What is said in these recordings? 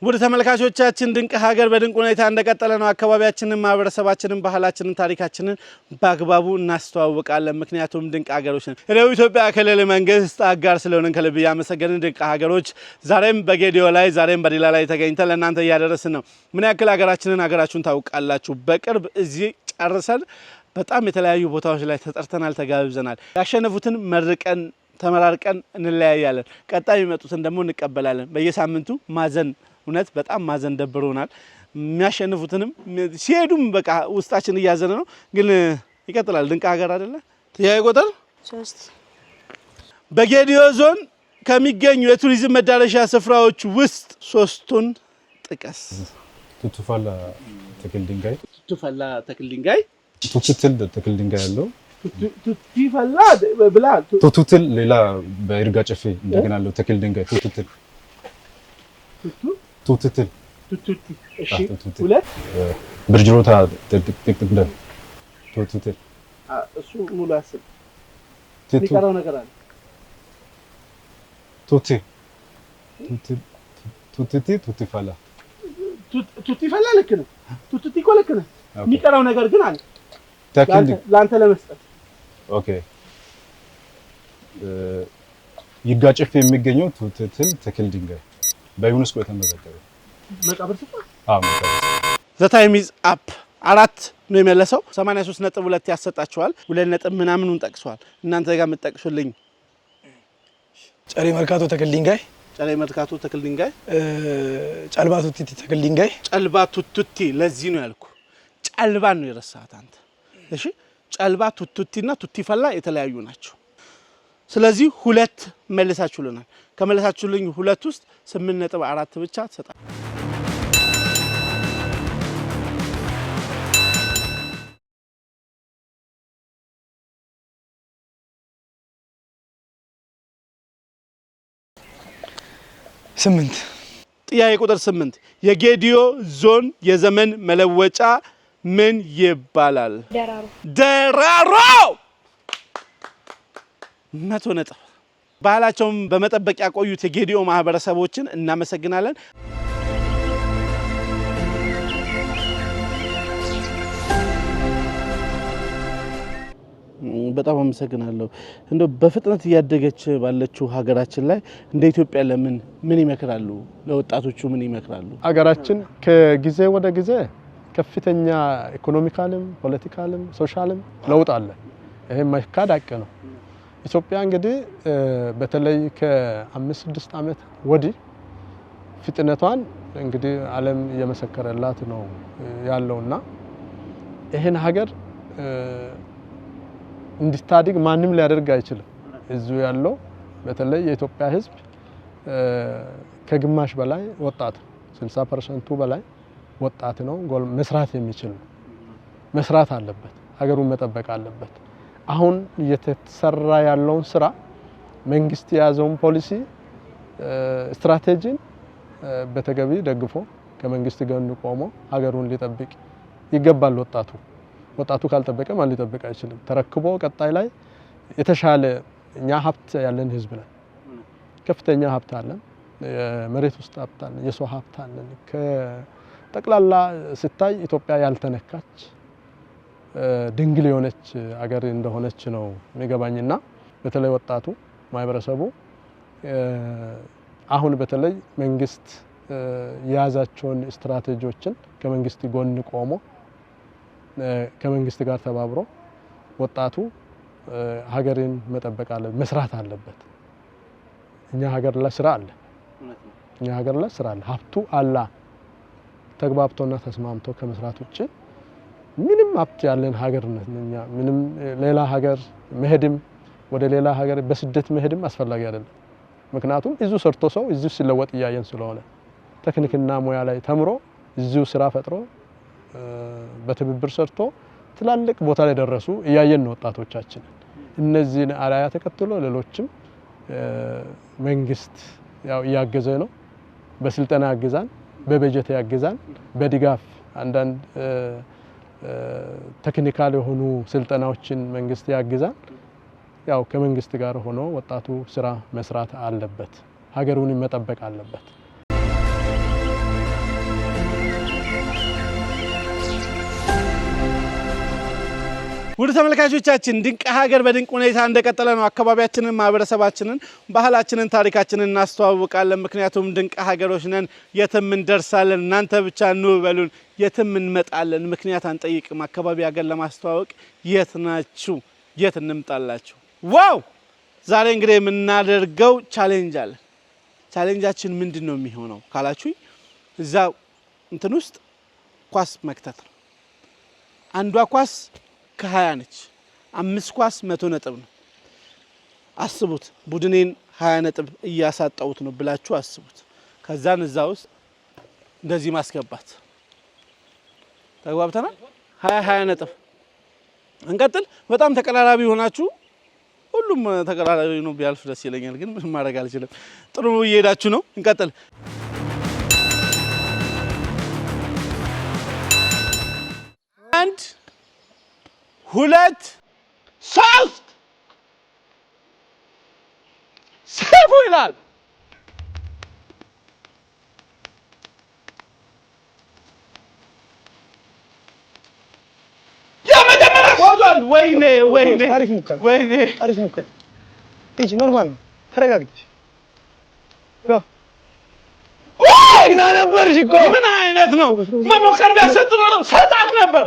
ወደ ተመልካቾቻችን ድንቅ ሀገር በድንቅ ሁኔታ እንደቀጠለ ነው። አካባቢያችንን፣ ማህበረሰባችንን፣ ባህላችንን፣ ታሪካችንን በአግባቡ እናስተዋውቃለን። ምክንያቱም ድንቅ ሀገሮች ነን። ኢትዮጵያ ክልል መንግስት አጋር ስለሆነን ከልብ ያመሰገንን። ድንቅ ሀገሮች ዛሬም በጌዲዮ ላይ ዛሬም በዲላ ላይ ተገኝተን ለእናንተ እያደረስን ነው። ምን ያክል ሀገራችሁን ታውቃላችሁ? በቅርብ እዚህ ጨርሰን በጣም የተለያዩ ቦታዎች ላይ ተጠርተናል፣ ተጋብዘናል። ያሸነፉትን መርቀን ተመራርቀን እንለያያለን። ቀጣይ የሚመጡትን ደግሞ እንቀበላለን። በየሳምንቱ ማዘን እውነት በጣም ማዘን ደብሮናል። የሚያሸንፉትንም ሲሄዱም በቃ ውስጣችን እያዘነ ነው፣ ግን ይቀጥላል። ድንቅ ሀገር አይደለ? ጥያቄ ቁጥር 3 በጌዲዮ ዞን ከሚገኙ የቱሪዝም መዳረሻ ስፍራዎች ውስጥ 3ቱን ጥቀስ። ቱቱፈላ ተክል ድንጋይ፣ ቱቱትል ተክል ድንጋይ ያለው ቱቱፈላ ብላ ቱቱትል ሌላ በይርጋ ጨፌ እንደገና ያለው ተክል ድንጋይ ቱቱትል እሺ፣ ሁለት ብርጅሮታ ጥቅጥቅ እንደ ቱቱትል እሱ ሙሉ አስብ። የሚቀረው ነገር አለ። ቱቲፈላ ልክ ነው። ቱቱቲ እኮ ልክ ነው። የሚቀረው ነገር ግን አለ ለአንተ ለመስጠት። ኦኬ፣ ይርጋ ጨፌ የሚገኘው ቱቱትል ተክል ድንጋይ በዩኔስኮ የተመዘገበ መቃብር ስፍራ። መቃብር ዘ ታይም ኢዝ አፕ 4 ነው የመለሰው። 83.2 ያሰጣቸዋል። 2 ነጥብ ምናምኑን ጠቅሷል። እናንተ ጋር የምትጠቅሱልኝ ጨሬ መርካቶ ተክል ድንጋይ፣ ጨልባ ቱቱቲ ተክል ድንጋይ፣ ጨልባ ቱቱቲ። ለዚህ ነው ያልኩ ጨልባን ነው የረሳት አንተ። እሺ፣ ጨልባ ቱቱቲና ቱቲፈላ የተለያዩ ናቸው። ስለዚህ 2 መልሳችሁልናል። ከመለሳችሁልኝ 2 ውስጥ 8.4 ብቻ ተሰጣ። ጥያቄ ቁጥር 8 የጌዲዮ ዞን የዘመን መለወጫ ምን ይባላል? ደራሮ 100 ነጥብ። ባህላቸውን በመጠበቅ ያቆዩት የጌዲዮ ማህበረሰቦችን እናመሰግናለን። በጣም አመሰግናለሁ። እንደው በፍጥነት እያደገች ባለችው ሀገራችን ላይ እንደ ኢትዮጵያ ለምን ምን ይመክራሉ? ለወጣቶቹ ምን ይመክራሉ? ሀገራችን ከጊዜ ወደ ጊዜ ከፍተኛ ኢኮኖሚካልም ፖለቲካልም ሶሻልም ለውጥ አለ። ይሄ ማይካድ ሀቅ ነው። ኢትዮጵያ እንግዲህ በተለይ ከ5-6 ዓመት ወዲህ ፍጥነቷን እንግዲህ ዓለም እየመሰከረላት ነው ያለውና ይሄን ሀገር እንድታድግ ማንም ሊያደርግ አይችልም። እዚሁ ያለው በተለይ የኢትዮጵያ ሕዝብ ከግማሽ በላይ ወጣት 60% በላይ ወጣት ነው። መስራት የሚችል መስራት አለበት። ሀገሩን መጠበቅ አለበት። አሁን እየተሰራ ያለውን ስራ መንግስት የያዘውን ፖሊሲ ስትራቴጂን በተገቢ ደግፎ ከመንግስት ጋር ቆሞ ሀገሩን ሊጠብቅ ይገባል። ወጣቱ ካልጠበቀ ማን ሊጠብቅ አይችልም። ተረክቦ ቀጣይ ላይ የተሻለ እኛ ሀብት ያለን ህዝብ ነን። ከፍተኛ ሀብት አለን። የመሬት ውስጥ ሀብት አለን፣ የሰው ሀብት አለን። ከጠቅላላ ስታይ ኢትዮጵያ ያልተነካች ድንግል የሆነች ሀገር እንደሆነች ነው የሚገባኝና በተለይ ወጣቱ ማህበረሰቡ አሁን በተለይ መንግስት የያዛቸውን ስትራቴጂዎችን ከመንግስት ጎን ቆሞ ከመንግስት ጋር ተባብሮ ወጣቱ ሀገርን መጠበቅ አለበት፣ መስራት አለበት። እኛ ሀገር ላይ ስራ አለ። ሀብቱ አላ ተግባብቶና ተስማምቶ ከመስራት ውጪ ምንም ሀብት ያለን ሀገር ነኛ። ምንም ሌላ ሀገር መሄድም ወደ ሌላ ሀገር በስደት መሄድም አስፈላጊ አይደለም። ምክንያቱም እዚሁ ሰርቶ ሰው እዚሁ ሲለወጥ እያየን ስለሆነ ቴክኒክና ሙያ ላይ ተምሮ እዚሁ ስራ ፈጥሮ በትብብር ሰርቶ ትላልቅ ቦታ ላይ ደረሱ እያየን ነው ወጣቶቻችን። እነዚህን አራያ ተከትሎ ሌሎችም መንግስት ያው እያገዘ ነው። በስልጠና ያግዛል፣ በበጀት ያግዛል፣ በድጋፍ አንዳንድ ቴክኒካል የሆኑ ስልጠናዎችን መንግስት ያግዛል። ያው ከመንግስት ጋር ሆኖ ወጣቱ ስራ መስራት አለበት፣ ሀገሩን መጠበቅ አለበት። ውድ ተመልካቾቻችን ድንቅ ሀገር በድንቅ ሁኔታ እንደቀጠለ ነው። አካባቢያችንን፣ ማህበረሰባችንን፣ ባህላችንን፣ ታሪካችንን እናስተዋውቃለን። ምክንያቱም ድንቅ ሀገሮች ነን፣ የትም እንደርሳለን። እናንተ ብቻ ኑ በሉን፣ የትም እንመጣለን። ምክንያት አንጠይቅም። አካባቢ ሀገር ለማስተዋወቅ የት ናችሁ? የት እንምጣላችሁ? ዋው! ዛሬ እንግዲህ የምናደርገው ቻሌንጅ አለ። ቻሌንጃችን ምንድን ነው የሚሆነው ካላችሁኝ፣ እዛ እንትን ውስጥ ኳስ መክተት ነው። አንዷ ኳስ ከ20 ነች። 5 ኳስ 100 ነጥብ ነው። አስቡት፣ ቡድኔን 20 ነጥብ እያሳጣውት ነው ብላችሁ አስቡት። ከዛን እዛ ውስጥ እንደዚህ ማስገባት። ተግባብተናል? 20 ነጥብ እንቀጥል። በጣም ተቀራራቢ ሆናችሁ ሁሉም ተቀራራቢ ነው ቢያልፍ ደስ ይለኛል፣ ግን ምን ማድረግ አልችልም። ጥሩ እየሄዳችሁ ነው። እንቀጥል። 1 2 3 ሰይፉ ይላል። ወይኔ ወይኔ አሪፍ ሙከራ፣ ወይኔ አሪፍ ሙከራ። እቺ ኖርማል ነው። ተረጋግተሽ ግና ነበርሽ እኮ። ምን አይነት ነው መሞከር? ቢያሰጥ ነው ሰጣት ነበር።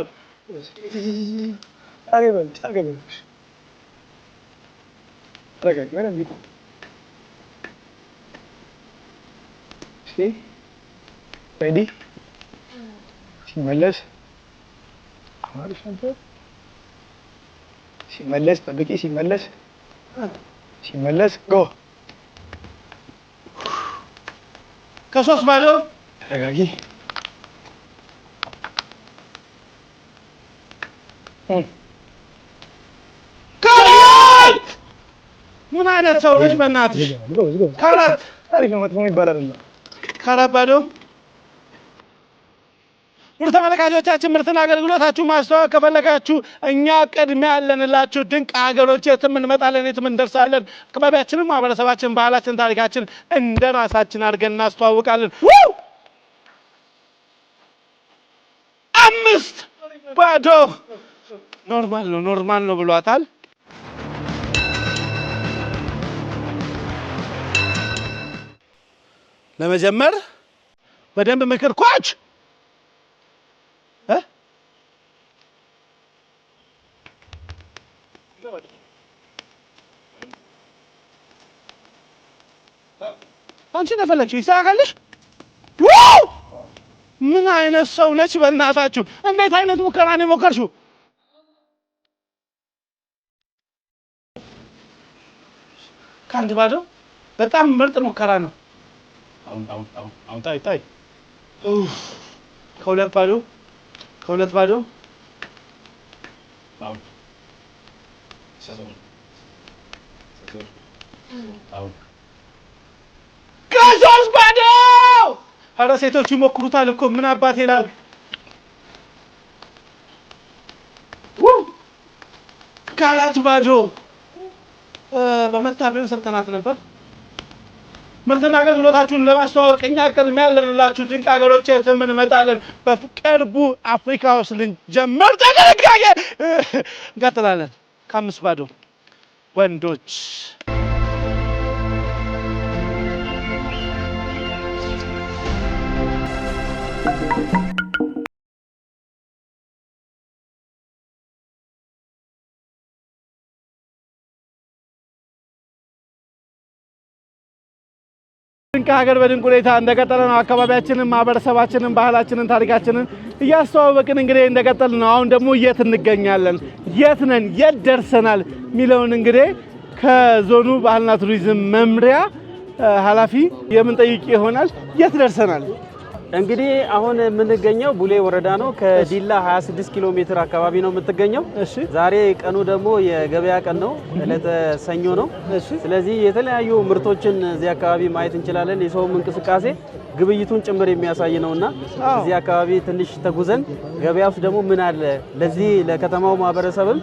አገበል አገበልሽ። ተረጋግ። ምንም ቢሆን እሺ፣ ሬዲ ሲመለስ አማርሽ ነበር። ሲመለስ ጠብቂ። ሲመለስ ጎ ከሶስት ባዶ ተረጋጊ። ከአራት ምን አይነት ሰው ነሽ በእናትሽ? ከአራት አሪፍ ነው። መጥፎ የሚባል አይደለም። ከአራት ባዶ። ውድ ተመልካቾቻችን ምርትና አገልግሎታችሁ ማስተዋወቅ ከፈለጋችሁ እኛ ቅድሚያ ያለንላችሁ ድንቅ ሀገሮች፣ የትም እንመጣለን፣ የትም እንደርሳለን። አካባቢያችንን፣ ማህበረሰባችን፣ ባህላችን፣ ታሪካችን እንደ ራሳችን አድርገን እናስተዋውቃለን። 5 ባዶ። ኖርማል ነው ብሏታል። ለመጀመር በደንብ ምክር ኮች አንቺ ነፈለግሽ ይሳካልሽ። ምን አይነት ሰው ነች በእናታችሁ? እንዴት አይነት ሙከራ ነው የሞከርሽው? ከአንድ ባዶ በጣም ምርጥ ሙከራ ነው። አሁን ታይ ከሁለት ባዶ ከሶስት ባዶ። ኧረ ሴቶቹ ይሞክሩታል እኮ ምን አባት ይላል። ከአራት ባዶ። በመታበዩ ሰልጠናት ነበር። ምርትና አገልግሎታችሁን ለማስተዋወቅ እኛ ቅድሚያ ያለንላችሁ ድንቅ ሀገሮች፣ የትም እንመጣለን። በቅርቡ አፍሪካ ውስጥ ልንጀምር ተገለጋየ። እንቀጥላለን። ከ5 ባዶ ወንዶች ድንቅ ሀገር በድንቅ ሁኔታ እንደቀጠለ ነው። አካባቢያችንን፣ ማህበረሰባችንን፣ ባህላችንን፣ ታሪካችንን እያስተዋወቅን እንግዲህ እንደቀጠል ነው። አሁን ደግሞ የት እንገኛለን፣ የት ነን፣ የት ደርሰናል የሚለውን እንግዲህ ከዞኑ ባህልና ቱሪዝም መምሪያ ኃላፊ የምንጠይቅ ይሆናል። የት ደርሰናል? እንግዲህ አሁን የምንገኘው ቡሌ ወረዳ ነው። ከዲላ 26 ኪሎ ሜትር አካባቢ ነው የምትገኘው። ዛሬ ቀኑ ደግሞ የገበያ ቀን ነው፣ ዕለተ ሰኞ ነው። ስለዚህ የተለያዩ ምርቶችን እዚህ አካባቢ ማየት እንችላለን። የሰውም እንቅስቃሴ ግብይቱን ጭምር የሚያሳይ ነውና እዚህ አካባቢ ትንሽ ተጉዘን ገበያ ውስጥ ደግሞ ምን አለ ለዚህ ለከተማው ማህበረሰብም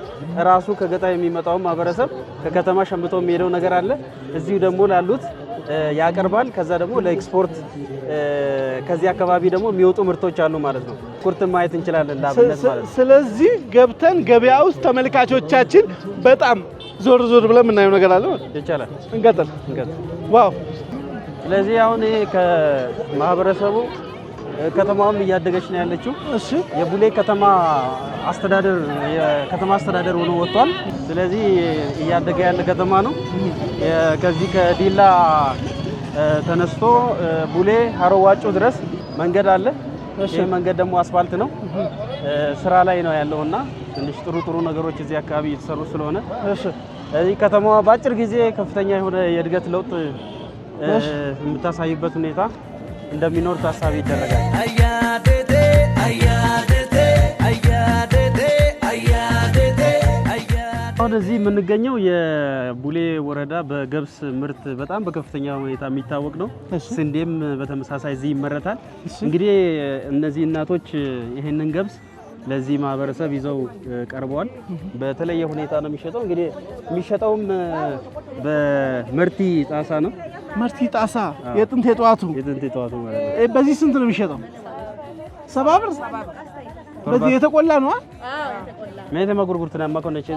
ራሱ ከገጠር የሚመጣው ማህበረሰብ ከከተማ ሸምቶ የሚሄደው ነገር አለ። እዚሁ ደግሞ ላሉት ያቀርባል። ከዛ ደግሞ ለኤክስፖርት ከዚህ አካባቢ ደግሞ የሚወጡ ምርቶች አሉ ማለት ነው። ኩርትን ማየት እንችላለን ላብነት ማለት ነው። ስለዚህ ገብተን ገበያ ውስጥ ተመልካቾቻችን በጣም ዞር ዞር ብለን የምናየው ነገር አለ ማለት ይቻላል። እንቀጥል። ዋው! ስለዚህ አሁን ይሄ ከማህበረሰቡ ከተማውም እያደገች ነው ያለችው። እሺ የቡሌ ከተማ አስተዳደር የከተማ አስተዳደር ሆኖ ወጥቷል። ስለዚህ እያደገ ያለ ከተማ ነው። ከዚህ ከዲላ ተነስቶ ቡሌ ሀሮ ዋጮ ድረስ መንገድ አለ። ይህ መንገድ ደግሞ አስፋልት ነው። ስራ ላይ ነው ያለውና ትንሽ ጥሩ ነገሮች እዚህ አካባቢ እየተሰሩ ስለሆነ እዚህ ከተማዋ በአጭር ጊዜ ከፍተኛ የሆነ የእድገት ለውጥ የምታሳይበት ሁኔታ እንደሚኖር ታሳቢ ይደረጋል። አሁን እዚህ የምንገኘው የቡሌ ወረዳ በገብስ ምርት በጣም በከፍተኛ ሁኔታ የሚታወቅ ነው። ስንዴም በተመሳሳይ እዚህ ይመረታል። እንግዲህ እነዚህ እናቶች ይህንን ገብስ ለዚህ ማህበረሰብ ይዘው ቀርበዋል። በተለየ ሁኔታ ነው የሚሸጠው። እንግዲህ የሚሸጠውም በመርቲ ጣሳ ነው። መርቲ ጣሳ የጥንት የጠዋቱ ማለት ነው። በዚህ ስንት ነው የሚሸጠው? 70 ብር። በዚህ የተቆላ ነው። ሜቴ ማጉርጉርትና ማቆነች።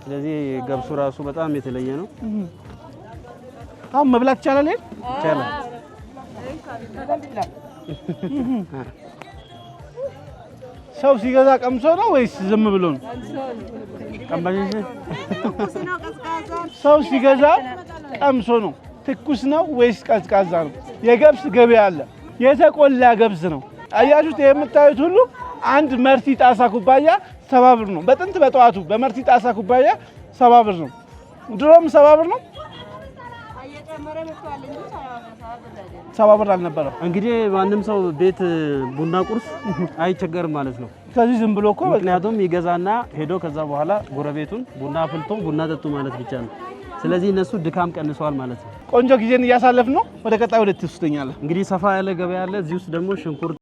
ስለዚህ ገብሱ ራሱ በጣም የተለየ ነው። አሁን መብላት ይቻላል። ይቻላል። ሰው ሲገዛ ቀምሶ ነው ወይስ ዝም ብሎ ነው? ሰው ሲገዛ ቀምሶ ነው። ትኩስ ነው ወይስ ቀዝቃዛ ነው? የገብስ ገበያ አለ። የተቆላ ገብስ ነው። አያችሁት? የምታዩት ሁሉ አንድ መርቲ ጣሳ ኩባያ 70 ብር ነው። በጥንት በጠዋቱ በመርቲ ጣሳ ኩባያ 70 ብር ነው። ድሮም 70 ብር ነው። 70 ብር አልነበረም። እንግዲህ ማንም ሰው ቤት ቡና ቁርስ አይቸገርም ማለት ነው። ከዚህ ዝም ብሎ እኮ ምክንያቱም ይገዛና ሄዶ ከዛ በኋላ ጎረቤቱን ቡና አፍልቶ ቡና ጠጡ ማለት ብቻ ነው። ስለዚህ እነሱ ድካም ቀንሰዋል ማለት ነው። ቆንጆ ጊዜን እያሳለፍን ነው። ወደ ቀጣይ ወደ ትውስደኛለህ። እንግዲህ ሰፋ ያለ ገበያ አለ። እዚህ ውስጥ ደግሞ ሽንኩርት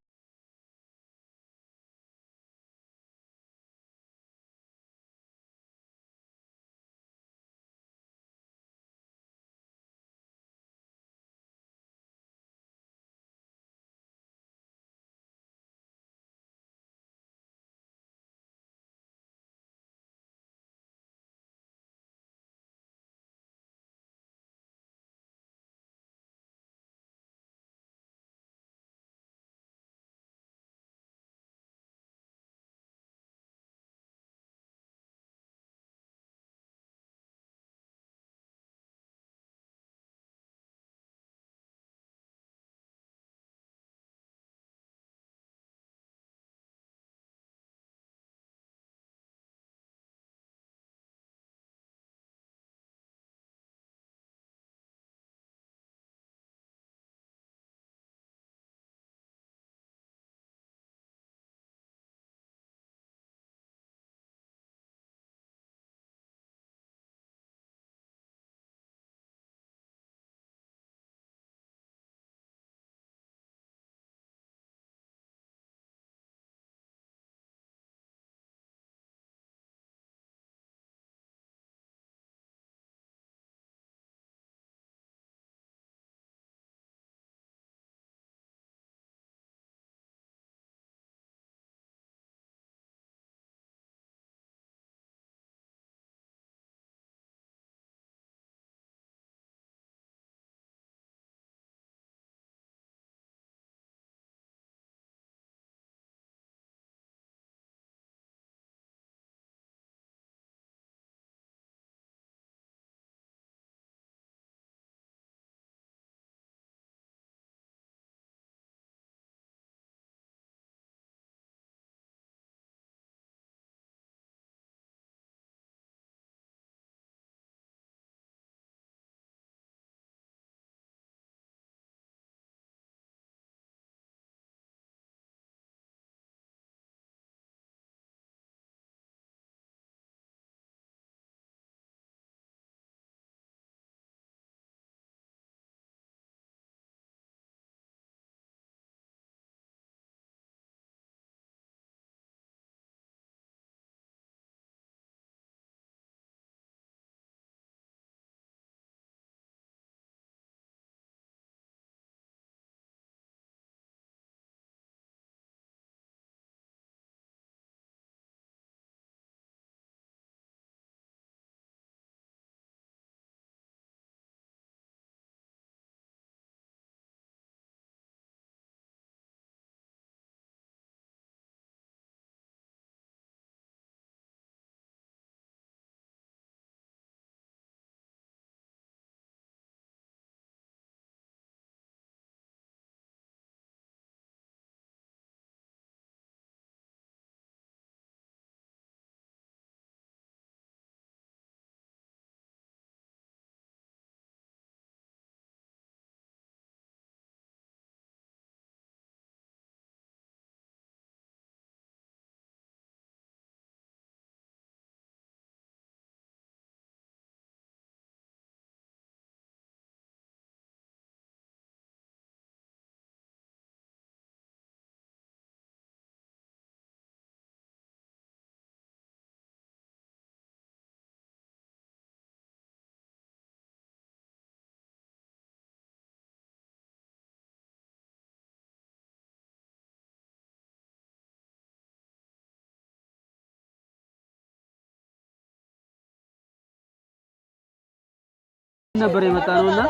ነበር የመጣነውና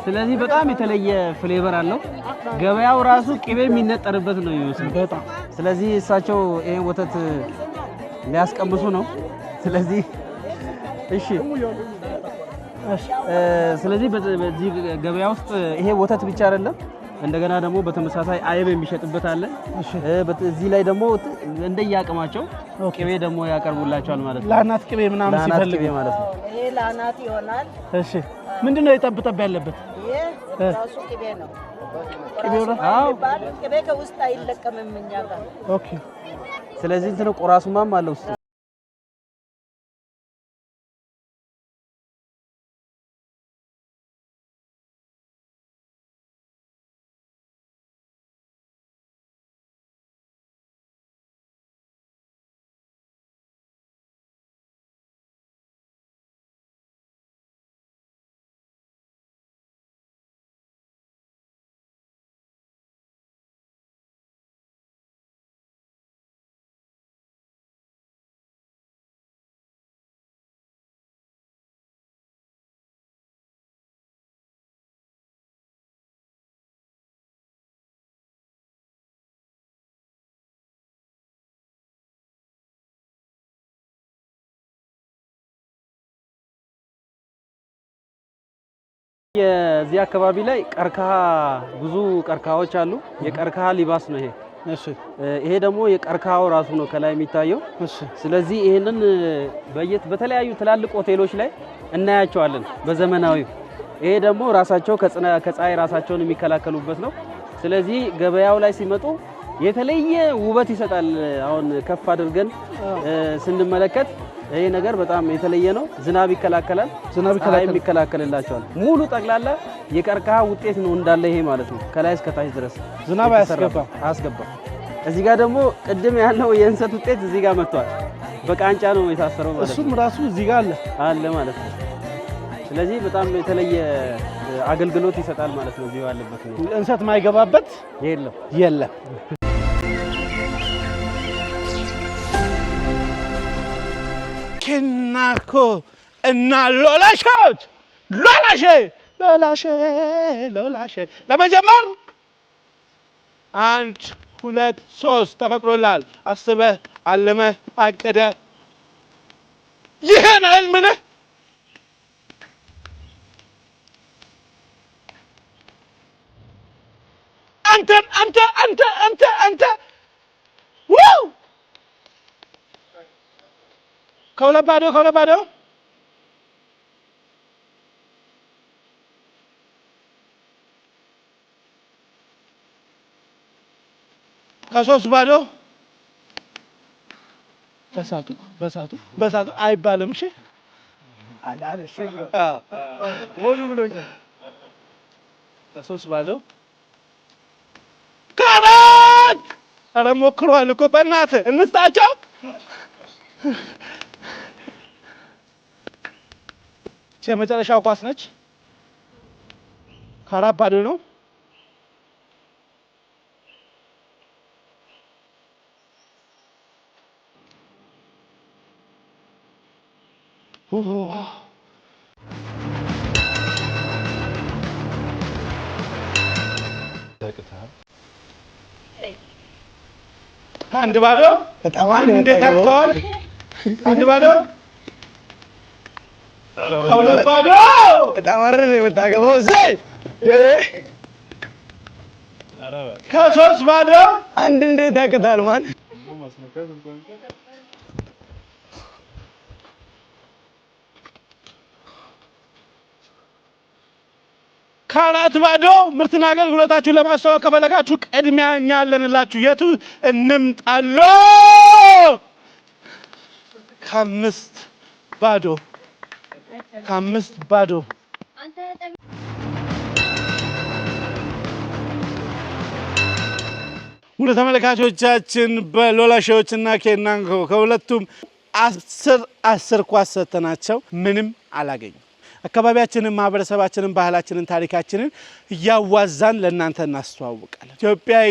ስለዚህ በጣም የተለየ ፍሌቨር አለው። ገበያው ራሱ ቅቤ የሚነጠርበት ነው ይመስል በጣም። ስለዚህ እሳቸው ይሄን ወተት ሊያስቀምሱ ነው። ስለዚህ እሺ ስለዚህ በዚህ ገበያ ውስጥ ይሄ ወተት ብቻ አይደለም፣ እንደገና ደግሞ በተመሳሳይ አይብ የሚሸጥበት አለ። እዚህ ላይ ደግሞ እንደያቀማቸው ቅቤ ደግሞ ያቀርቡላቸዋል ማለት ነው። ለአናት ቅቤ ምናምን ሲፈልግ ማለት ነው። ይሄ ለአናት ይሆናል። እሺ ምንድነው የጠብጠብ ያለበት? ይሄ ራሱ ቅቤ ነው። ቅቤው ነው። አዎ ቅቤ ከውስጥ አይለቀምም እኛ ጋር። ኦኬ። ስለዚህ እንትን ቆራሱማም አለ ውስጥ። የዚህ አካባቢ ላይ ቀርከሃ ብዙ ቀርከሃዎች አሉ። የቀርከሃ ሊባስ ነው ይሄ። እሺ ይሄ ደግሞ የቀርከሃው ራሱ ነው ከላይ የሚታየው። እሺ ስለዚህ ይሄንን በተለያዩ ትላልቅ ሆቴሎች ላይ እናያቸዋለን በዘመናዊው። ይሄ ደግሞ ራሳቸው ከፀሐይ ራሳቸውን የሚከላከሉበት ነው። ስለዚህ ገበያው ላይ ሲመጡ የተለየ ውበት ይሰጣል። አሁን ከፍ አድርገን ስንመለከት ይሄ ነገር በጣም የተለየ ነው። ዝናብ ይከላከላል፣ ይከላከልላቸዋል። ሙሉ ጠቅላላ የቀርከሃ ውጤት ነው እንዳለ ይሄ ማለት ነው። ከላይ እስከ ታች ድረስ ዝናብ አያስገባም። እዚህ ጋር ደግሞ ቅድም ያለው የእንሰት ውጤት እዚህ ጋር መጥቷል። በቃንጫ ነው የታሰረው ማለት ነው። እሱም ራሱ እዚህ ጋር አለ ማለት ነው። ስለዚህ በጣም የተለየ አገልግሎት ይሰጣል ማለት ነው። እዚህ ያለበት ነው። እንሰት ማይገባበት የለም። ኬናኮ እና ሎላሾች ሎላሼ ለመጀመር 1 2 3 ተፈቅዶላል። አስበህ አልመህ አቅደህ ይሄን ህልምህ አንተ ዋው ከሁለት ባዶ ከሶስት ባዶ በሳቱ አይባልም። እሺ ሙሉ ብሎኛል። ከሶስት ባዶ ካራት ኧረ ሞክሯል እኮ በእናትህ እንስጣቸው። የመጨረሻው ኳስ ነች። ከአራት ባዶ ነው። አንድ ባዶ በጣም እንዴት አጥቷል። አንድ ባዶ ሁለት ባዶ በጣም አረረ የምታገባው ዘይ ከሶስት ባዶ አንድ እንዴት ያቅታል ማለት ከአራት ባዶ ምርትና አገልግሎታችሁን ለማስተዋወቅ ከፈለጋችሁ ቅድሚያ እኛ አለንላችሁ። የቱ እንምጣሎ? ከአምስት ባዶ ውድ ተመልካቾቻችን በሎላሼዎችና ኬናንኮ ከሁለቱም 10 ኳስ ሰተናቸው ምንም አላገኙም። አካባቢያችንን ማህበረሰባችንን ባህላችንን ታሪካችንን ያዋዛን ለእናንተ እናስተዋውቃለን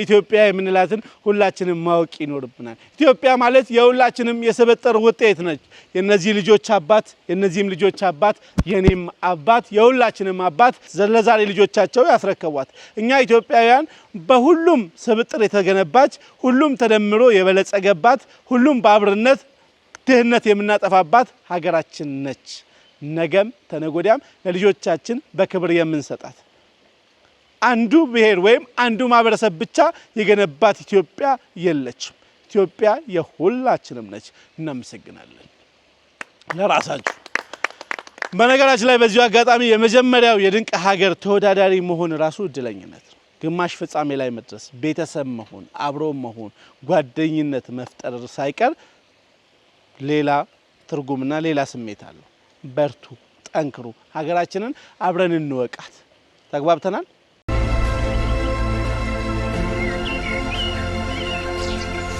ኢትዮጵያ የምንላትን ሁላችንም ማወቅ ይኖርብናል ኢትዮጵያ ማለት የሁላችንም የሰበጠር ውጤት ነች የነዚህ ልጆች አባት የነዚህም ልጆች አባት የኔም አባት የሁላችንም አባት ለዛሬ ልጆቻቸው ያስረከቧት እኛ ኢትዮጵያውያን በሁሉም ሰበጥር የተገነባች ሁሉም ተደምሮ የበለጸገባት ሁሉም በአብርነት ድህነት የምናጠፋባት ሀገራችን ነች ነገም ተነጎዳም ለልጆቻችን በክብር የምንሰጣት አንዱ ብሔር ወይም አንዱ ማህበረሰብ ብቻ የገነባት ኢትዮጵያ የለችም ኢትዮጵያ የሁላችንም ነች እናመሰግናለን ለራሳችሁ በነገራችን ላይ በዚሁ አጋጣሚ የመጀመሪያው የድንቅ ሀገር ተወዳዳሪ መሆን ራሱ እድለኝነት ነው ግማሽ ፍጻሜ ላይ መድረስ ቤተሰብ መሆን አብሮ መሆን ጓደኝነት መፍጠር ሳይቀር ሌላ ትርጉምና ሌላ ስሜት አለው በርቱ ጠንክሩ ሀገራችንን አብረን እንወቃት ተግባብተናል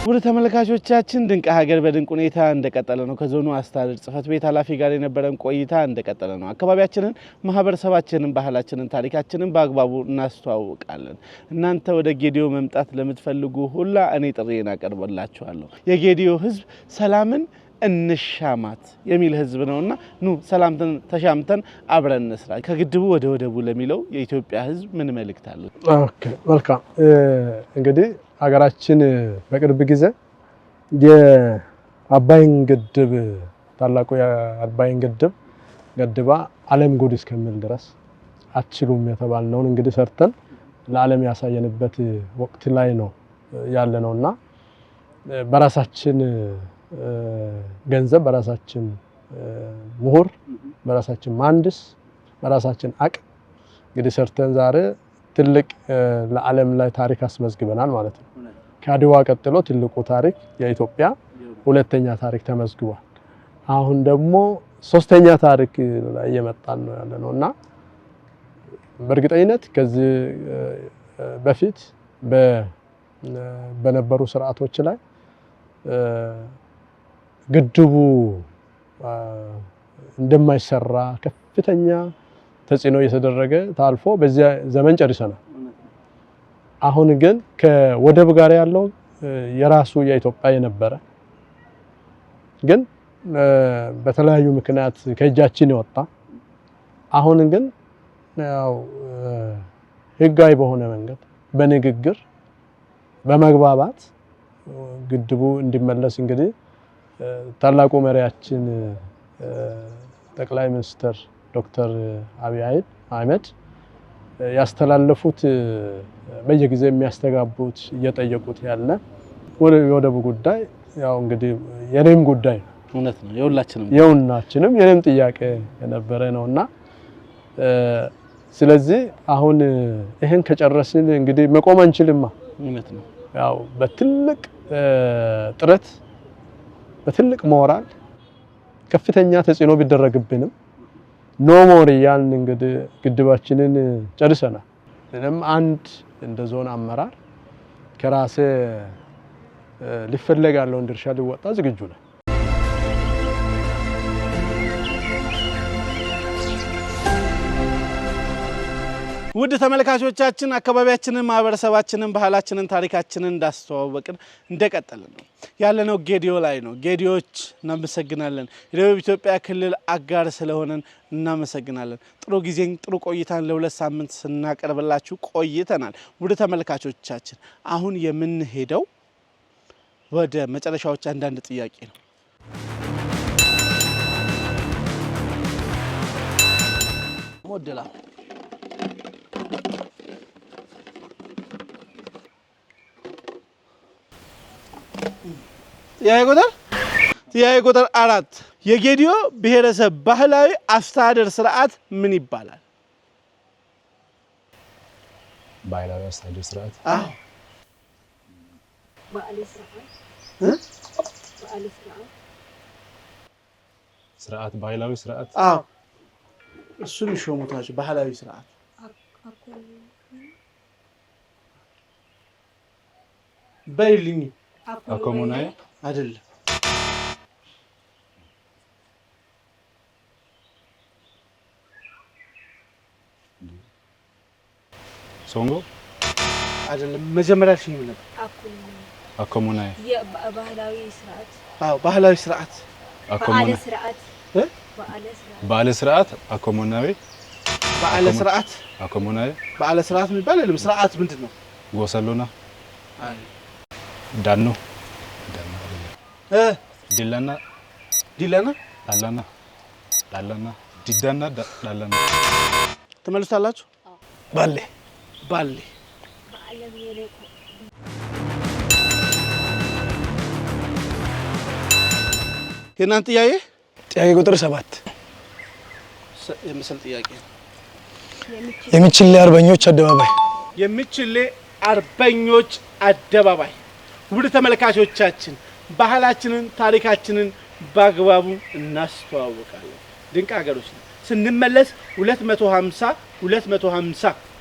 ውድ ተመልካቾቻችን ድንቅ ሀገር በድንቅ ሁኔታ እንደቀጠለ ነው ከዞኑ አስተዳደር ጽሕፈት ቤት ኃላፊ ጋር የነበረን ቆይታ እንደቀጠለ ነው አካባቢያችንን ማህበረሰባችንን ባህላችንን ታሪካችንን በአግባቡ እናስተዋውቃለን እናንተ ወደ ጌዲዮ መምጣት ለምትፈልጉ ሁላ እኔ ጥሪዬን አቀርብላችኋለሁ የጌዲዮ ህዝብ ሰላምን እንሻማት የሚል ህዝብ ነውና ኑ ሰላም ተሻምተን አብረን እንስራ ከግድቡ ወደ ወደቡ ለሚለው የኢትዮጵያ ህዝብ ምን መልእክት አለው ኦኬ መልካም እንግዲህ ሀገራችን በቅርብ ጊዜ የአባይን ግድብ ታላቁ የአባይን ግድብ ገድባ ዓለም ጉድ እስከሚል ድረስ አትችሉም የተባልነውን እንግዲህ ሰርተን ለዓለም ያሳየንበት ወቅት ላይ ነው ያለነውና በራሳችን ገንዘብ በራሳችን ምሁር በራሳችን ማንድስ በራሳችን አቅም እንግዲህ ሰርተን ዛሬ ትልቅ ለዓለም ላይ ታሪክ አስመዝግበናል ማለት ነው ከአድዋ ቀጥሎ ትልቁ ታሪክ የኢትዮጵያ ሁለተኛ ታሪክ ተመዝግቧል አሁን ደግሞ ሶስተኛ ታሪክ ላይ እየመጣን ነው ያለነውና በእርግጠኝነት ከዚህ በፊት በነበሩ ስርዓቶች ላይ ግድቡ እንደማይሰራ ከፍተኛ ተጽዕኖ እየተደረገ ታልፎ በዚያ ዘመን ጨርሰናል አሁን ግን ከወደብ ጋር ያለው የራሱ የኢትዮጵያ የነበረ ግን በተለያዩ ምክንያት ከእጃችን ይወጣ አሁን ግን ያው ህጋዊ በሆነ መንገድ በንግግር በመግባባት ግድቡ እንዲመለስ እንግዲህ ታላቁ መሪያችን ጠቅላይ ሚኒስትር ዶክተር አብይ አህመድ ያስተላለፉት በየጊዜው የሚያስተጋቡት እየጠየቁት ያለ ወደቡ ጉዳይ ያው እንግዲህ የኔም ጉዳይ እውነት ነው የሁላችንም የኔም ጥያቄ የነበረ ነውና ስለዚህ አሁን ይሄን ከጨረስን እንግዲህ መቆም አንችልማ እውነት ነው ያው በትልቅ ጥረት በትልቅ ሞራል ከፍተኛ ተጽዕኖ ቢደረግብንም ኖ ሞር ያን እንግዲህ ግድባችንን ጨርሰናል እኔም አንድ እንደ ዞን አመራር ከራሴ ሊፈለግ ያለውን ድርሻ ሊወጣ ዝግጁ ነኝ ውድ ተመልካቾቻችን አካባቢያችንን ማህበረሰባችንን ባህላችንን ታሪካችንን እንዳስተዋወቅን እንደቀጠልን ነው ያለነው ጌዲዮ ላይ ነው ጌዲዮች እናመሰግናለን የደቡብ ኢትዮጵያ ክልል አጋር ስለሆነን እናመሰግናለን ጥሩ ጊዜን ጥሩ ቆይታን ለሁለት ሳምንት ስናቀርብላችሁ ቆይተናል ውድ ተመልካቾቻችን አሁን የምንሄደው ወደ መጨረሻዎች አንዳንድ ጥያቄ ነው ሞዴላ ጥያቄ ቁጥር 4 የጌዲዮ ብሔረሰብ ባህላዊ አስተዳደር ስርዓት ምን ይባላል? ባህላዊ አስተዳደር ስርዓት ስርዓት ባህላዊ ስርዓት እሱን ሾሙታችሁ ባህላዊ ስርዓት በይልኝ አኮሞናይ አይደለም ሶንጎ አይደለም መጀመሪያ ሽኝ ምን ነበር? አኮሙናይ ባህላዊ ስርዓት ባህላዊ ስርዓት አኮሙናይ በዓለ ስርዓት አኮሙናዊ በዓለ ስርዓት አኮሙናይ በዓለ ስርዓት የሚባል የለም። ስርዓት ምንድነው? ጎሰሎና ዳኖ ዲላና ዳላና ዲዳና ዳላና ተመልሳላችሁ? ባሌ የእናንተ ጥያቄ ቁጥር 7 የምስል ጥያቄ የሚችል አርበኞች አደባባይ የሚችል አርበኞች አደባባይ። ውድ ተመልካቾቻችን ባህላችንን ታሪካችንን በአግባቡ እናስተዋውቃለን። ድንቅ ሀገሮች ስንመለስ 250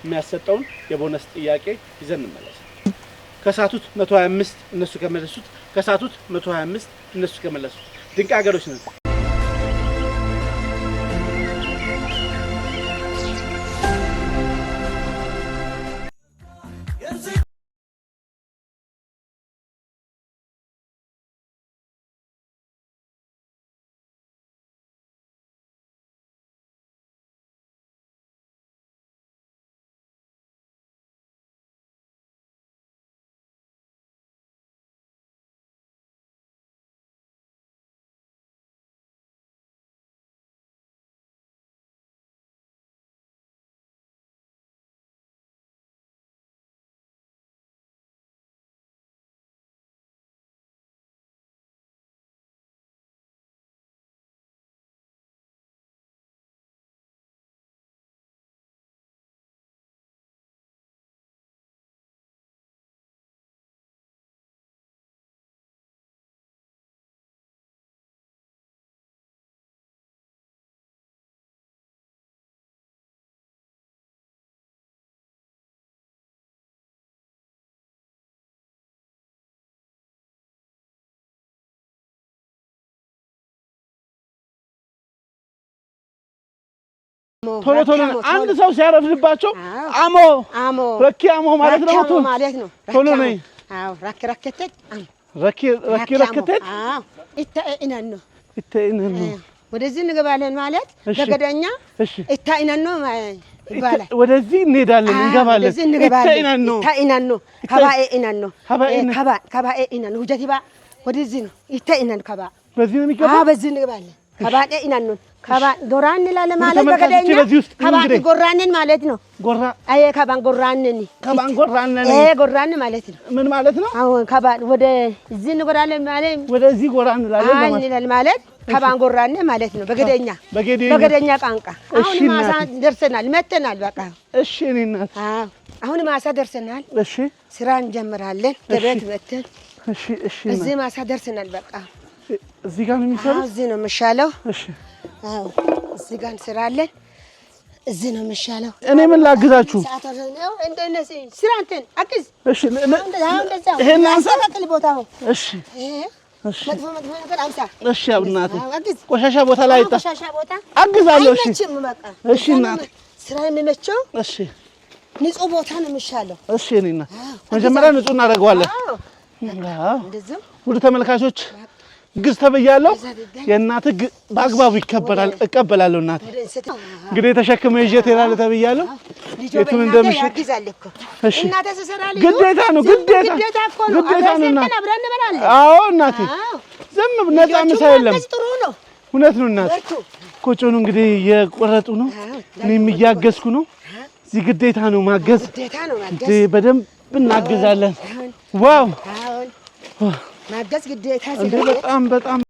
የሚያሰጠውን የቦነስ ጥያቄ ይዘን እንመለሳለን። ከሳቱት 125 እነሱ ከመለሱት ከሳቱት 125 እነሱ ከመለሱት ድንቅ ሀገሮች ነን። ቶሎ አንድ ሰው ሲያረፍድባቸው አሞ ረኪ አሞ ማለት ነው። ቶሎ ነኝ። አዎ ረከተት ረከተት ኢታኢናኖ ወደዚህ እንገባለን ማለት በገደኛ ኢታኢናኖ ይባላል። ወደዚህ እንሄዳለን እንገባለን። ኢታኢናኖ ከባኤ ኢናኖ ሁጀቲባ ወደዚህ ነው። ኢታኢናኖ ከባ በዚህ ነው የሚገባው። በዚህ እንገባለን። ከባኤ ኢናኖ ጎራን ላለ ማለት በገደኛ ከባን ጎራንን ማለት ነው። ጎራ ከባን ጎራንን ጎራን ማለት ነው። ምን ማለት ነው? አሁን ከባን ወደ እዚህ እንጎራለን ማለት ወደዚህ ጎራን ላለን ማለት ከባን ጎራን ማለት ነው። በገደኛ ቋንቋ አሁን ማሳ ደርሰናል መተናል። በቃ እሺ እኔ እናት አሁን ማሳ ደርሰናል። እሺ ስራ እንጀምራለን። ገበት መተን እሺ እዚህ ማሳ ደርሰናል። በቃ እዚህ ጋር ነው የሚሰራው። እዚህ ነው የሚሻለው። እሺ አዎ እዚህ ጋር እንሰራለን። እዚህ ነው የሚሻለው። እኔ ምን ላግዛችሁ? እንደነዚህ ስራ እንትን አግዝ። እሺ ይሄን አንሳቀል ቦታው። እሺ መጥፎ ነገር አንሳ። እሺ አብናት ቆሻሻ ቦታ ላይ ቆሻሻ ቦታ አግዛለሁ። እሺ በቃ እሺ እናት ስራ የሚመቸው እሺ ንጹህ ቦታ ነው የሚሻለው። እሺ እኔና መጀመሪያ ንጹህ እናደርገዋለን። አዎ እንደዚህ ውድ ተመልካቾች ግዝ ተብያለሁ። የእናት በአግባቡ ይከበራል። እቀበላለሁ። እናት እንግዲህ ተሸክመ ይዤ ትሄዳለህ ተብያለሁ። የቱን እንደምሸክ እሺ ግዴታ ነው። እናት አዎ እናቴ ዝም ነፃ ምሳ የለም። እውነት ነው እናት። ቆጮኑ እንግዲህ እየቆረጡ ነው። እኔም እያገዝኩ ነው። እዚህ ግዴታ ነው ማገዝ። በደንብ እናግዛለን። ዋው ማገዝ ግዴታ በጣም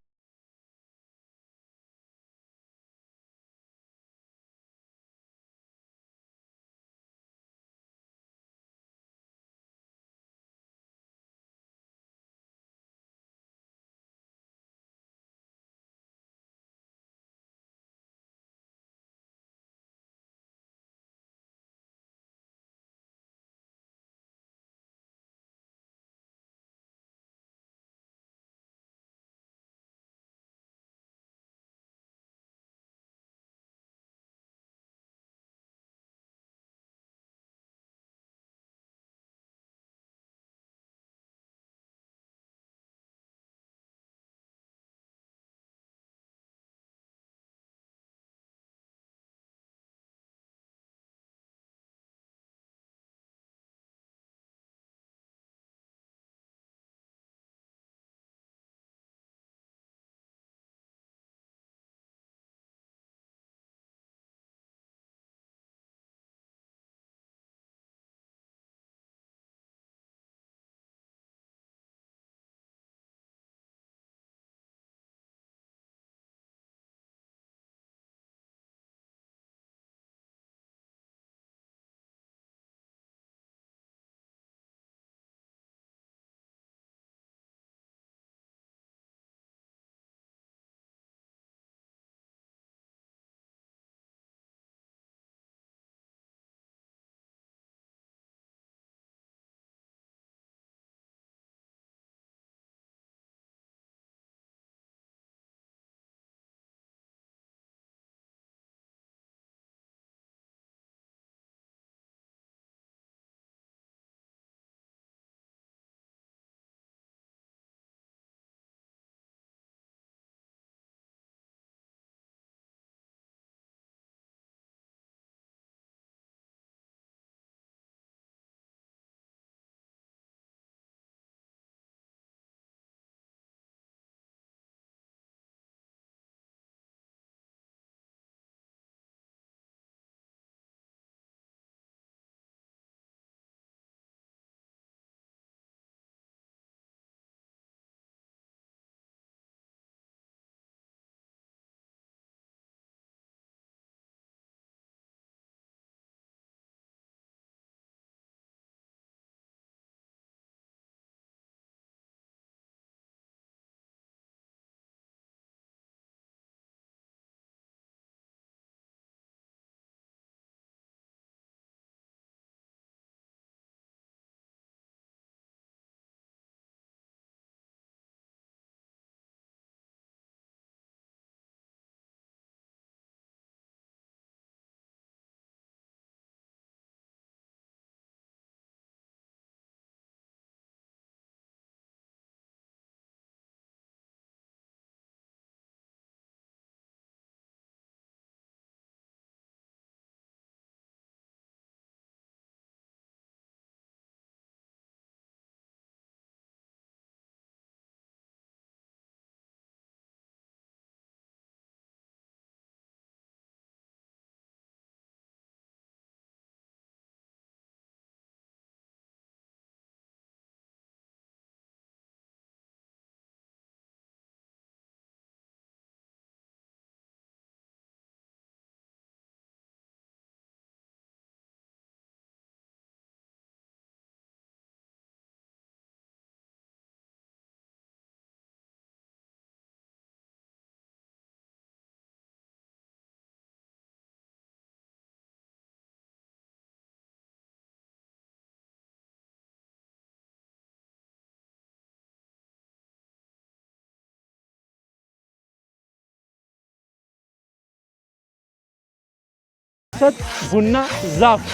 ወተት፣ ቡና፣ ዛፍ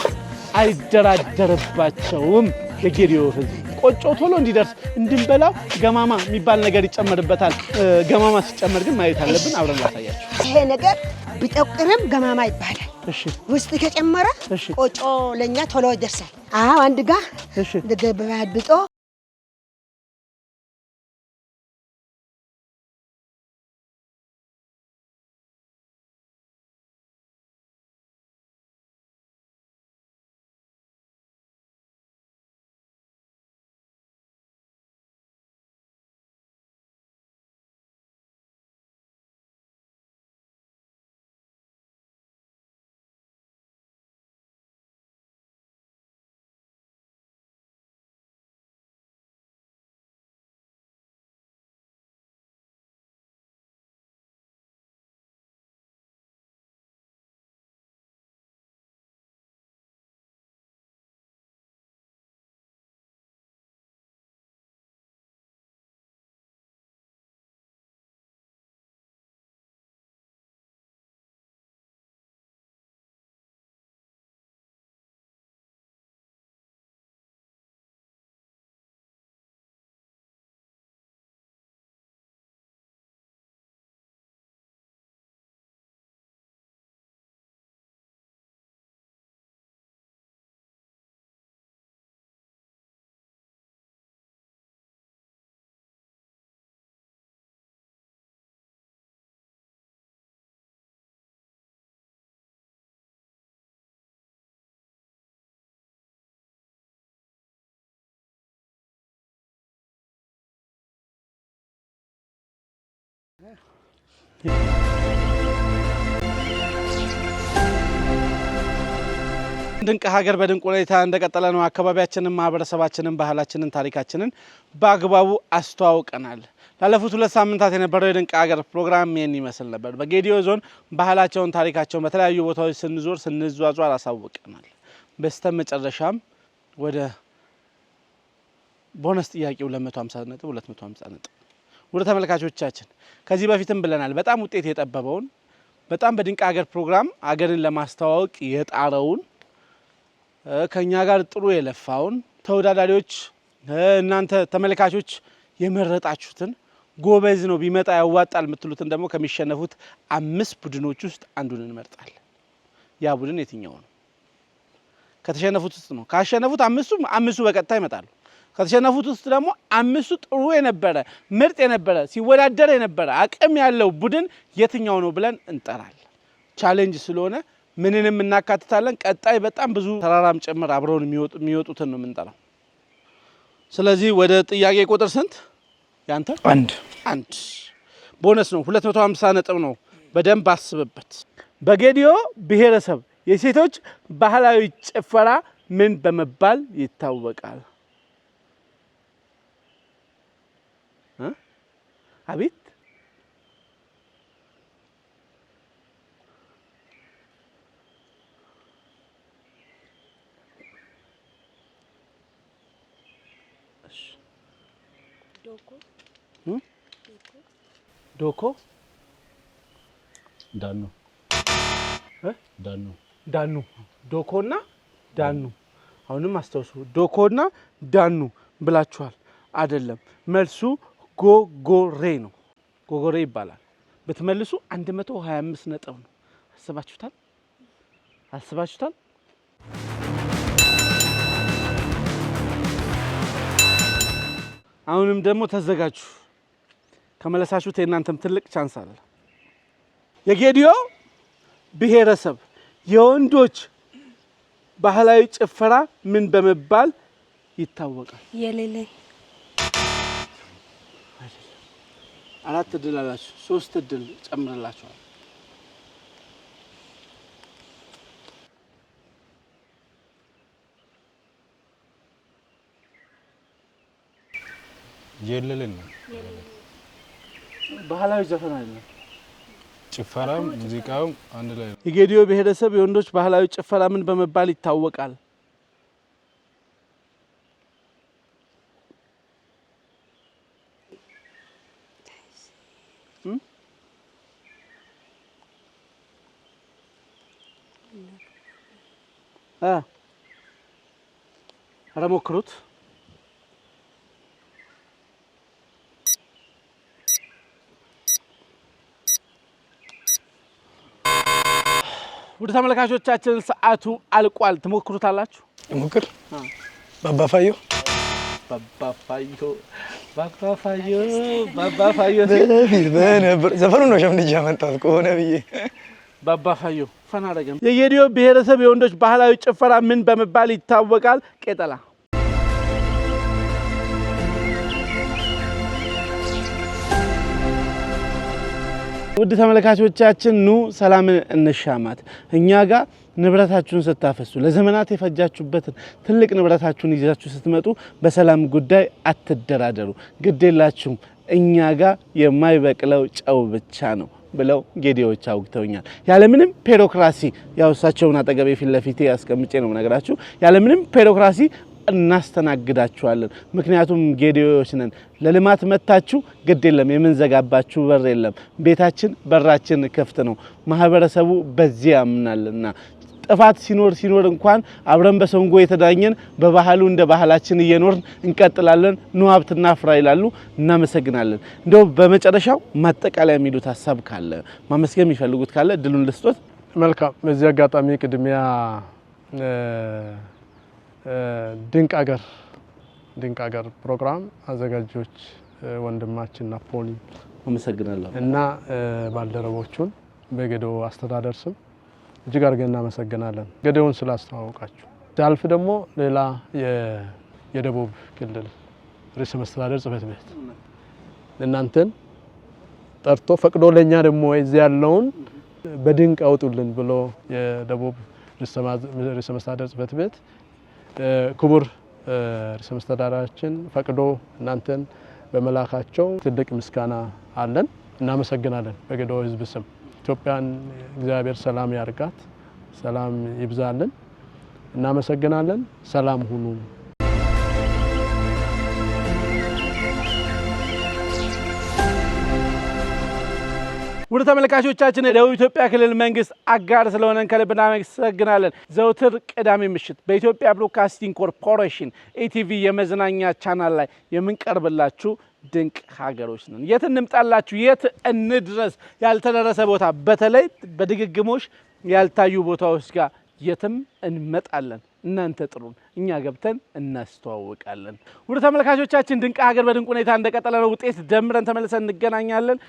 አይደራደርባቸውም። የጌዲዮ ህዝብ ቆጮ ቶሎ እንዲደርስ እንድንበላው ገማማ የሚባል ነገር ይጨመርበታል። ገማማ ሲጨመር ግን ማየት አለብን። አብረን ላሳያችሁ። ይሄ ነገር ቢጠቁርም ገማማ ይባላል። እሺ ውስጥ ከጨመረ ቆጮ ለኛ ቶሎ ይደርሳል። አንድ ጋር እንደገበያብጦ ድንቅ ሀገር በድንቅ ሁኔታ እንደቀጠለ ነው። አካባቢያችንን፣ ማህበረሰባችንን፣ ባህላችንን፣ ታሪካችንን በአግባቡ አስተዋውቀናል። ላለፉት 2 ሳምንታት የነበረው የድንቅ ሀገር ፕሮግራም ይህን ይመስል ነበር። በጌዲዮ ዞን ባህላቸውን፣ ታሪካቸውን በተለያዩ ቦታዎች ስንዟዟር አሳውቀናል። በስተመጨረሻም ወደ ቦነስ ጥያቄው 250 ነጥብ 250 ነጥብ ወደ ተመልካቾቻችን ከዚህ በፊትም ብለናል። በጣም ውጤት የጠበበውን በጣም በድንቅ ሀገር ፕሮግራም ሀገርን ለማስተዋወቅ የጣረውን ከኛ ጋር ጥሩ የለፋውን ተወዳዳሪዎች እናንተ ተመልካቾች የመረጣችሁትን ጎበዝ ነው ቢመጣ ያዋጣል የምትሉትን ደግሞ ከሚሸነፉት 5 ቡድኖች ውስጥ አንዱን እንመርጣለን። ያ ቡድን የትኛው ነው? ከተሸነፉት ውስጥ ነው። ካሸነፉት አምስቱ በቀጥታ ይመጣሉ። ከተሸነፉት ውስጥ ደግሞ 5ቱ ጥሩ የነበረ ምርጥ የነበረ ሲወዳደር የነበረ አቅም ያለው ቡድን የትኛው ነው ብለን እንጠራለን። ቻሌንጅ ስለሆነ ምንንም እናካትታለን። ቀጣይ በጣም ብዙ ተራራም ጭምር አብረውን የሚወጡትን ነው የምንጠራው። ስለዚህ ወደ ጥያቄ ቁጥር ስንት ያንተ? አንድ ቦነስ ነው። 250 ነጥብ ነው። በደንብ አስብበት። በጌዲዮ ብሔረሰብ የሴቶች ባህላዊ ጭፈራ ምን በመባል ይታወቃል? አቤት ዶኮ ዳኑ ዶኮና ዳኑ። አሁንም አስተውሱ። ዶኮና ዳኑ ብላችኋል አይደለም። መልሱ ጎጎሬ ነው። ጎጎሬ ይባላል። ብትመልሱ 125 ነጥብ ነው። አስባችሁታል? አሁንም ደግሞ ተዘጋጁ። ከመለሳችሁት የእናንተም ትልቅ ቻንስ አለ። የጌዲዮ ብሔረሰብ የወንዶች ባህላዊ ጭፈራ ምን በመባል ይታወቃል? የሌለ 4 እድል አላችሁ። 3 እድል ጨምርላችኋል። የለለን ባህላዊ ዘፈን አይደለም። ጭፈራም ሙዚቃም አንድ ላይ ነው። የጌዲዮ ብሔረሰብ የወንዶች ባህላዊ ጭፈራ ምን በመባል ይታወቃል? ኧረ ሞክሩት። ውድ ተመልካቾቻችን ሰዓቱ አልቋል። ትሞክሩታላችሁ? ሞክር። ባባፋዮ ዘፈኑ ነው ሸምድጃ መጣት ከሆነ ብዬ ባባፋዮ ፈና አደረገን። የጌዲዮ ብሔረሰብ የወንዶች ባህላዊ ጭፈራ ምን በመባል ይታወቃል? ቄጠላ። ውድ ተመልካቾቻችን ኑ ሰላምን እንሻማት። እኛ ጋር ንብረታችሁን ስታፈሱ ለዘመናት የፈጃችሁበትን ትልቅ ንብረታችሁን ይዛችሁ ስትመጡ በሰላም ጉዳይ አትደራደሩ። ግዴላችሁም እኛ ጋር የማይበቅለው ጨው ብቻ ነው ብለው ጌዲዮዎች አውግተውኛል። ያለምንም ፔሮክራሲ ያው እሳቸውን አጠገቤ ፊት ለፊቴ አስቀምጬ ነው ነገራችሁ። ያለምንም ፔሮክራሲ እናስተናግዳችኋለን። ምክንያቱም ጌዲዮዎች ነን። ለልማት መታችሁ ግድ የለም የምንዘጋባችሁ በር የለም። ቤታችን በራችን ክፍት ነው። ማህበረሰቡ በዚህ ያምናልና ጥፋት ሲኖር እንኳን አብረን በሰንጎ የተዳኘን በባህሉ እንደ ባህላችን እየኖርን እንቀጥላለን። ኑ ሀብትና ፍራ ይላሉ። እናመሰግናለን። እንደው በመጨረሻው ማጠቃለያ የሚሉት ሀሳብ ካለ ማመስገን የሚፈልጉት ካለ እድሉን ልስጦት። መልካም። በዚህ አጋጣሚ ቅድሚያ ድንቅ አገር ፕሮግራም አዘጋጆች ወንድማችን ናፖሊ አመሰግናለሁ እና ባልደረቦቹን በጌዲዮ አስተዳደር ስም እጅግ አድርገን እናመሰግናለን። ጌዲዮን ስላስተዋወቃችሁ። ሲያልፍ ደግሞ ሌላ የደቡብ ክልል ርዕሰ መስተዳደር ጽሕፈት ቤት እናንተን ጠርቶ ፈቅዶ ለኛ ደግሞ እዚህ ያለውን በድንቅ አውጡልን ብሎ የደቡብ ርዕሰ መስተዳደር ጽሕፈት ቤት ክቡር ርዕሰ መስተዳድራችን ፈቅዶ እናንተን በመላካቸው ትልቅ ምስጋና አለን። እናመሰግናለን። በጌዲዮ ሕዝብ ስም ኢትዮጵያን እግዚአብሔር ሰላም ያርጋት፣ ሰላም ይብዛልን። እናመሰግናለን። ሰላም ሁኑ። ውድ ተመልካቾቻችን የደቡብ ኢትዮጵያ ክልል መንግስት አጋር ስለሆነን ከልብ እናመሰግናለን። ዘውትር ቅዳሜ ምሽት በኢትዮጵያ ብሮድካስቲንግ ኮርፖሬሽን ኢቲቪ የመዝናኛ ቻናል ላይ የምንቀርብላችሁ ድንቅ ሀገሮች ነን። የት እንምጣላችሁ? የት እንድረስ? ያልተደረሰ ቦታ በተለይ በድግግሞሽ ያልታዩ ቦታዎች ጋር የትም እንመጣለን። እናንተ ጥሩን፣ እኛ ገብተን እናስተዋውቃለን። ውድ ተመልካቾቻችን ድንቅ ሀገር በድንቅ ሁኔታ እንደቀጠለ ነው። ውጤት ደምረን ተመልሰን እንገናኛለን።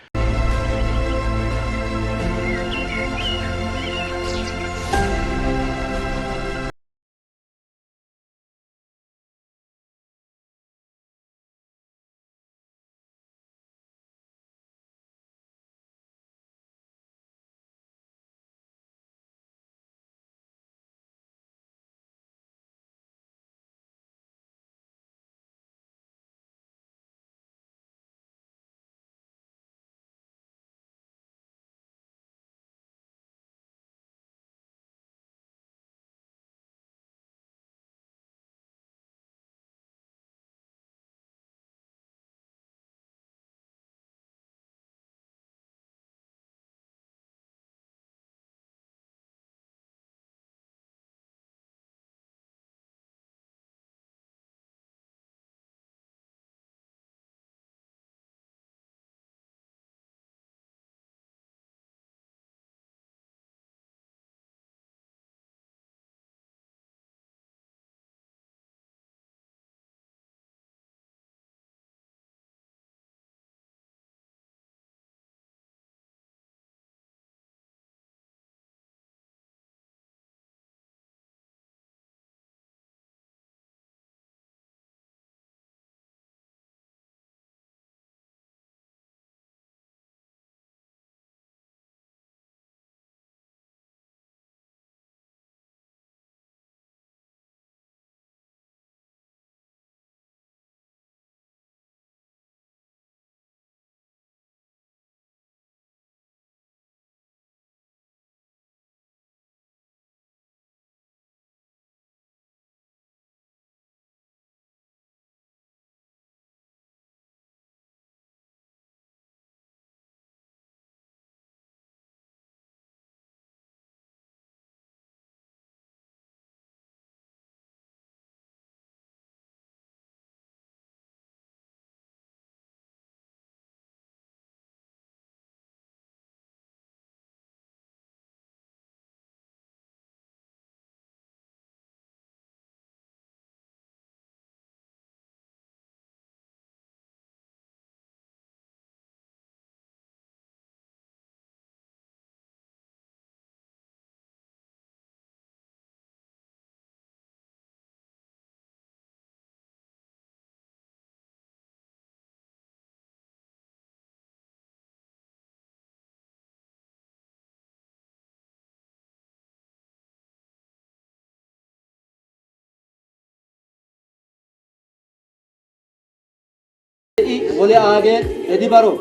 i wole aage edi baro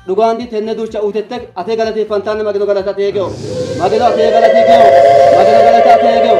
dugandi tenne ducha utettek ate galati fantanne magno galata tegeo magno ate galati geo magno galata tegeo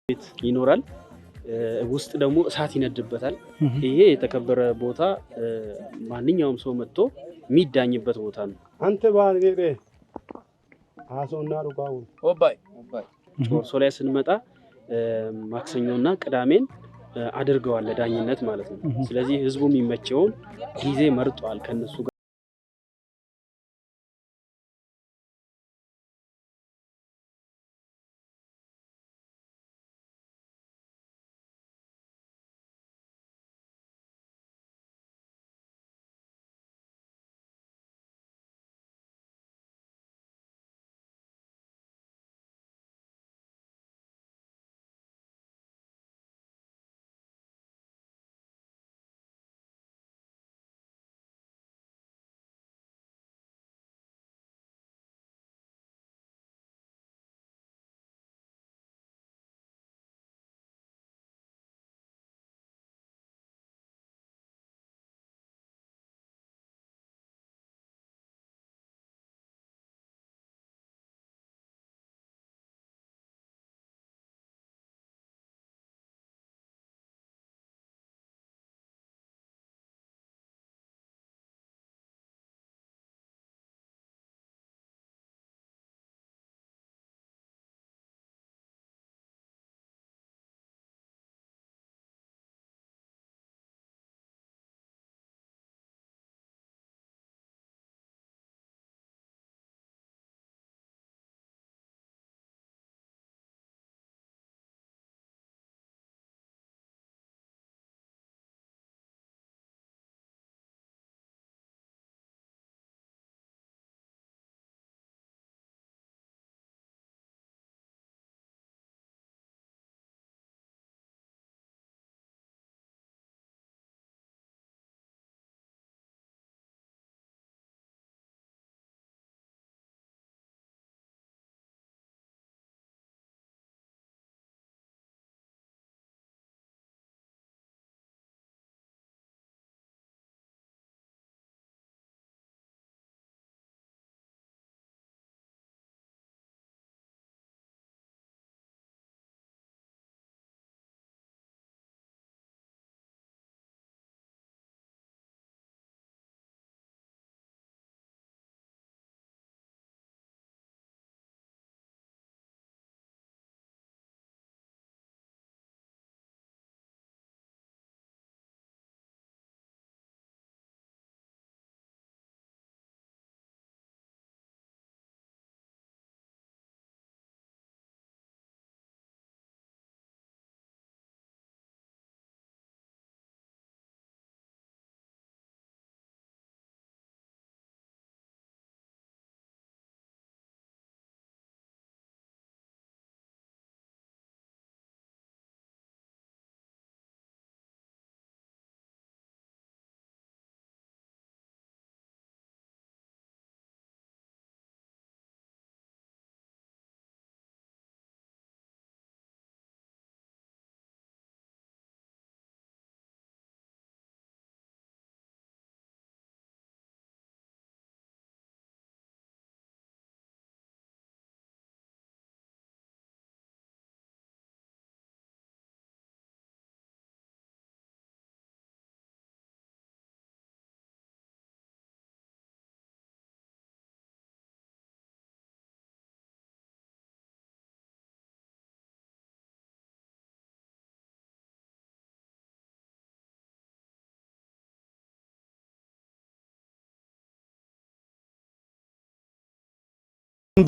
ቤት ይኖራል ውስጥ ደግሞ እሳት ይነድበታል ይሄ የተከበረ ቦታ ማንኛውም ሰው መጥቶ የሚዳኝበት ቦታ ነው አንተ ባንገሬ አሶና ሩባው ኦባይ ጮርሶ ላይ ስንመጣ ማክሰኞና ቅዳሜን አድርገዋል ለዳኝነት ማለት ነው ስለዚህ ህዝቡ የሚመቸውን ጊዜ መርጧል ከነሱ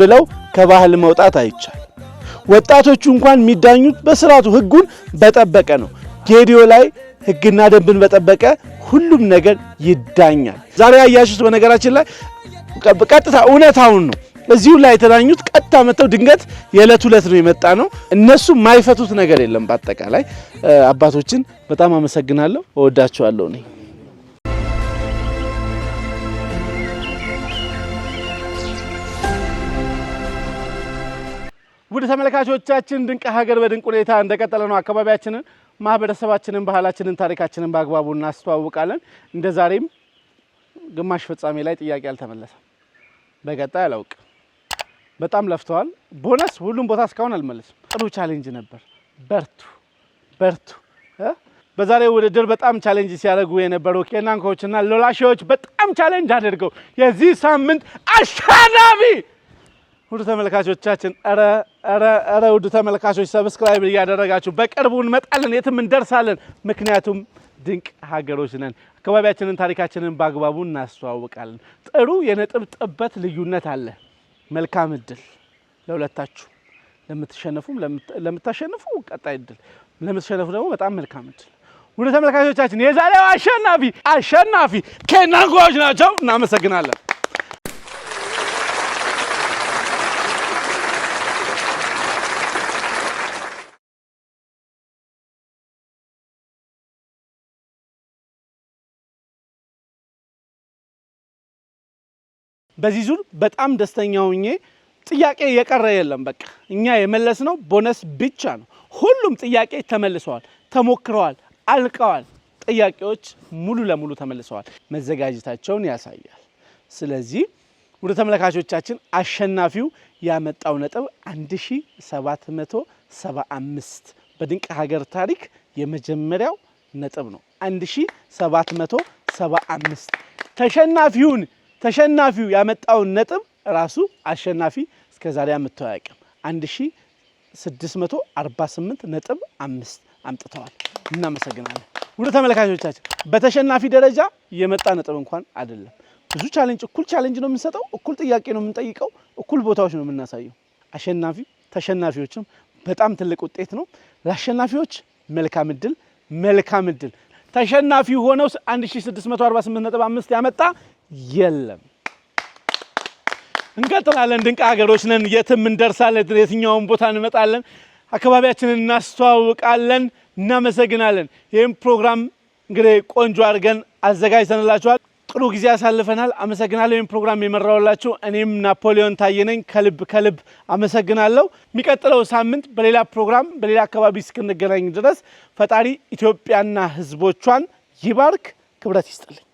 ብለው ከባህል መውጣት አይቻልም። ወጣቶቹ እንኳን የሚዳኙት በስርዓቱ ህጉን በጠበቀ ነው። ጌዲዮ ላይ ህግና ደንብን በጠበቀ ሁሉም ነገር ይዳኛል። ዛሬ ያያችሁት በነገራችን ላይ ቀጥታ እውነታውን ነው። እዚሁ ላይ የተዳኙት ቀጥታ መተው ድንገት የዕለት ሁለት ነው የመጣ ነው። እነሱ ማይፈቱት ነገር የለም። በአጠቃላይ አባቶችን በጣም አመሰግናለሁ፣ እወዳቸዋለሁ። እኔ ውድ ተመልካቾቻችን ድንቅ ሀገር በድንቅ ሁኔታ እንደቀጠለ ነው። አካባቢያችንን፣ ማህበረሰባችንን፣ ባህላችንን፣ ታሪካችንን በአግባቡ እናስተዋውቃለን። እንደ ዛሬም ግማሽ ፍጻሜ ላይ ጥያቄ አልተመለሰም። በቀጣይ አላውቅም። በጣም ለፍተዋል። ቦነስ ሁሉም ቦታ እስካሁን አልመለስም። ጥሩ ቻሌንጅ ነበር። በርቱ። በዛሬው ውድድር በጣም ቻሌንጅ ሲያደርጉ የነበሩ ኬናንኮችና ሎላሺዎች በጣም ቻሌንጅ አድርገው የዚህ ሳምንት አሸናፊ ውድ ተመልካቾቻችን፣ ኧረ ውድ ተመልካቾች ሰብስክራይብ እያደረጋችሁ በቅርቡ እንመጣለን፣ የትም እንደርሳለን። ምክንያቱም ድንቅ ሀገሮች ነን። አካባቢያችንን፣ ታሪካችንን በአግባቡ እናስተዋውቃለን። ጥሩ የነጥብ ጥበት ልዩነት አለ። መልካም እድል ለሁለታችሁ፣ ለምትሸነፉም ለምታሸንፉ ቀጣይ እድል፣ ለምትሸነፉ ደግሞ በጣም መልካም እድል። ውድ ተመልካቾቻችን የዛሬው አሸናፊ ኬናንኮዎች ናቸው። እናመሰግናለን። በዚህ ዙር በጣም ደስተኛ ሆኜ ጥያቄ የቀረ የለም። በቃ እኛ የመለስነው ቦነስ ብቻ ነው። ሁሉም ጥያቄ ተመልሰዋል፣ ተሞክረዋል፣ አልቀዋል። ጥያቄዎች ሙሉ ለሙሉ ተመልሰዋል። መዘጋጀታቸውን ያሳያል። ስለዚህ ወደ ተመልካቾቻችን አሸናፊው ያመጣው ነጥብ 1775 በድንቅ ሀገር ታሪክ የመጀመሪያው ነጥብ ነው። 1775 ተሸናፊው ያመጣውን ነጥብ ራሱ አሸናፊ እስከዛሬ አመጣው ያቀም 1648 ነጥብ 5 አምጥተዋል። እናመሰግናለን። ውድ ተመልካቾቻችን በተሸናፊ ደረጃ የመጣ ነጥብ እንኳን አይደለም። ብዙ ቻሌንጅ እኩል ቻሌንጅ ነው የምንሰጠው፣ እኩል ጥያቄ ነው የምንጠይቀው፣ እኩል ቦታዎች ነው የምናሳየው። ተሸናፊዎችም በጣም ትልቅ ውጤት ነው። ለአሸናፊዎች መልካም እድል። ተሸናፊ ሆነው 1648.5 ያመጣ የለም። እንቀጥላለን። ድንቅ ሀገሮች ነን። የትም እንደርሳለን። የትኛውን ቦታ እንመጣለን። አካባቢያችንን እናስተዋውቃለን። እናመሰግናለን። ይህም ፕሮግራም እንግዲህ ቆንጆ አድርገን አዘጋጅተንላችኋል። ጥሩ ጊዜ አሳልፈናል። አመሰግናለሁ። ይህም ፕሮግራም የመራውላችሁ እኔም ናፖሊዮን ታየነኝ። ከልብ አመሰግናለሁ። የሚቀጥለው ሳምንት በሌላ ፕሮግራም በሌላ አካባቢ እስክንገናኝ ድረስ ፈጣሪ ኢትዮጵያና ሕዝቦቿን ይባርክ። ክብረት ይስጥልኝ።